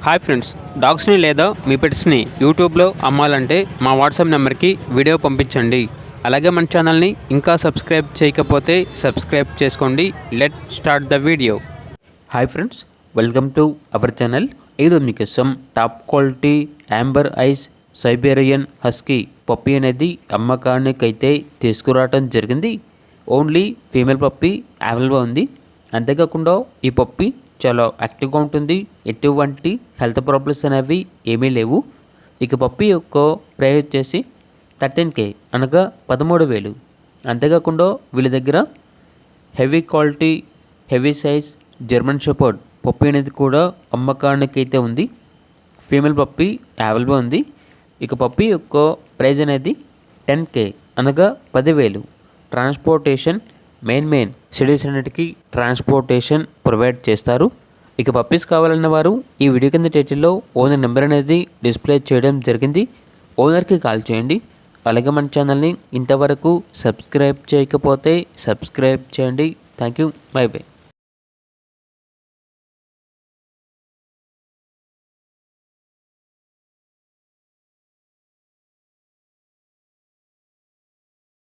Hi friends, డాగ్స్ని లేదా మీ పెట్స్ని యూట్యూబ్లో అమ్మాలంటే మా వాట్సాప్ నెంబర్కి వీడియో పంపించండి. అలాగే మన ఛానల్ని ఇంకా సబ్స్క్రైబ్ చేయకపోతే సబ్స్క్రైబ్ చేసుకోండి. Let start the video. Hi friends, welcome to our channel. ఈరోజు మీకోసం top quality Amber ice Siberian husky puppy అనేది అమ్మకానికైతే తీసుకురావడం జరిగింది. ఓన్లీ ఫీమేల్ పప్పీ అవైలబుల్ ఉంది. అంతేకాకుండా ఈ పప్పీ చాలా యాక్టివ్గా ఉంటుంది. ఎటువంటి హెల్త్ ప్రాబ్లమ్స్ అనేవి ఏమీ లేవు. ఇక పప్పీ యొక్క ప్రైస్ వచ్చేసి 13K అనగా 13,000. అంతేకాకుండా వీళ్ళ దగ్గర heavy quality heavy size German shepherd puppy అనేది కూడా అమ్మకానికి అయితే ఉంది. ఫీమేల్ పప్పీ అవైలబుల్ ఉంది. ఇక పప్పీ యొక్క ప్రైజ్ అనేది 10K అనగా 10,000. ట్రాన్స్పోర్టేషన్ మెయిన్ సిటీస్ అన్నిటికీ ట్రాన్స్పోర్టేషన్ ప్రొవైడ్ చేస్తారు. ఇక పప్పీస్ కావాలన్న వారు ఈ వీడియో కింద టైటిల్లో ఓనర్ నెంబర్ అనేది డిస్ప్లే చేయడం జరిగింది. ఓనర్కి కాల్ చేయండి. అలాగే మన ఛానల్ని ఇంతవరకు సబ్స్క్రైబ్ చేయకపోతే సబ్స్క్రైబ్ చేయండి. Thank you. By by.